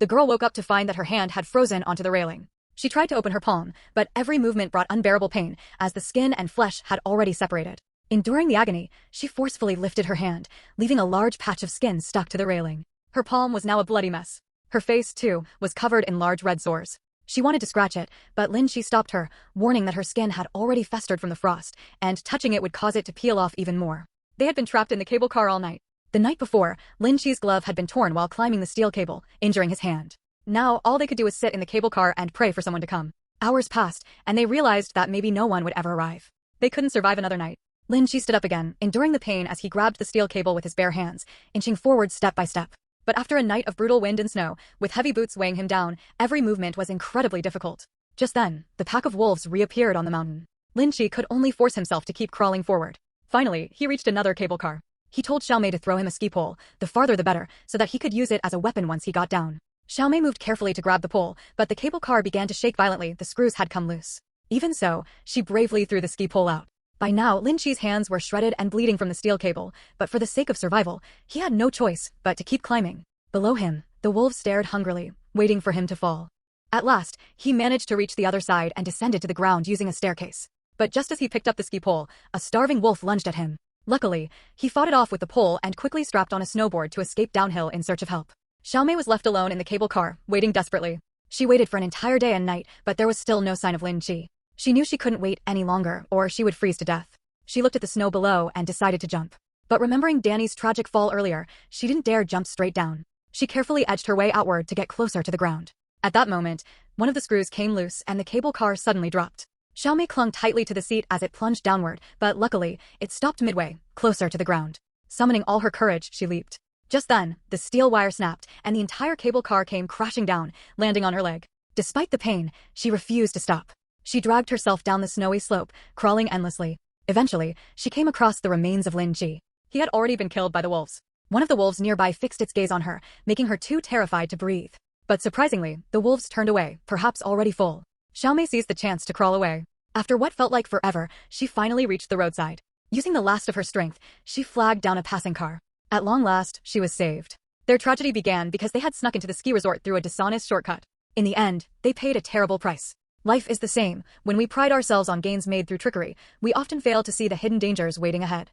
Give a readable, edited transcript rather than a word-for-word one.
The girl woke up to find that her hand had frozen onto the railing. She tried to open her palm, but every movement brought unbearable pain, as the skin and flesh had already separated. Enduring the agony, she forcefully lifted her hand, leaving a large patch of skin stuck to the railing. Her palm was now a bloody mess. Her face, too, was covered in large red sores. She wanted to scratch it, but Lin Chi stopped her, warning that her skin had already festered from the frost, and touching it would cause it to peel off even more. They had been trapped in the cable car all night. The night before, Lin Chi's glove had been torn while climbing the steel cable, injuring his hand. Now, all they could do was sit in the cable car and pray for someone to come. Hours passed, and they realized that maybe no one would ever arrive. They couldn't survive another night. Lin Chi stood up again, enduring the pain as he grabbed the steel cable with his bare hands, inching forward step by step. But after a night of brutal wind and snow, with heavy boots weighing him down, every movement was incredibly difficult. Just then, the pack of wolves reappeared on the mountain. Lin Chi could only force himself to keep crawling forward. Finally, he reached another cable car. He told Xiaomei to throw him a ski pole, the farther the better, so that he could use it as a weapon once he got down. Xiaomei moved carefully to grab the pole, but the cable car began to shake violently. The screws had come loose. Even so, she bravely threw the ski pole out. By now, Lin Chi's hands were shredded and bleeding from the steel cable, but for the sake of survival, he had no choice but to keep climbing. Below him, the wolves stared hungrily, waiting for him to fall. At last, he managed to reach the other side and descended to the ground using a staircase. But just as he picked up the ski pole, a starving wolf lunged at him. Luckily, he fought it off with the pole and quickly strapped on a snowboard to escape downhill in search of help. Xiaomei was left alone in the cable car, waiting desperately. She waited for an entire day and night, but there was still no sign of Lin Chi. She knew she couldn't wait any longer, or she would freeze to death. She looked at the snow below and decided to jump. But remembering Danny's tragic fall earlier, she didn't dare jump straight down. She carefully edged her way outward to get closer to the ground. At that moment, one of the screws came loose and the cable car suddenly dropped. Xiaomei clung tightly to the seat as it plunged downward, but luckily, it stopped midway, closer to the ground. Summoning all her courage, she leaped. Just then, the steel wire snapped, and the entire cable car came crashing down, landing on her leg. Despite the pain, she refused to stop. She dragged herself down the snowy slope, crawling endlessly. Eventually, she came across the remains of Lin Chi. He had already been killed by the wolves. One of the wolves nearby fixed its gaze on her, making her too terrified to breathe. But surprisingly, the wolves turned away, perhaps already full. Xiaomei seized the chance to crawl away. After what felt like forever, she finally reached the roadside. Using the last of her strength, she flagged down a passing car. At long last, she was saved. Their tragedy began because they had snuck into the ski resort through a dishonest shortcut. In the end, they paid a terrible price. Life is the same. When we pride ourselves on gains made through trickery, we often fail to see the hidden dangers waiting ahead.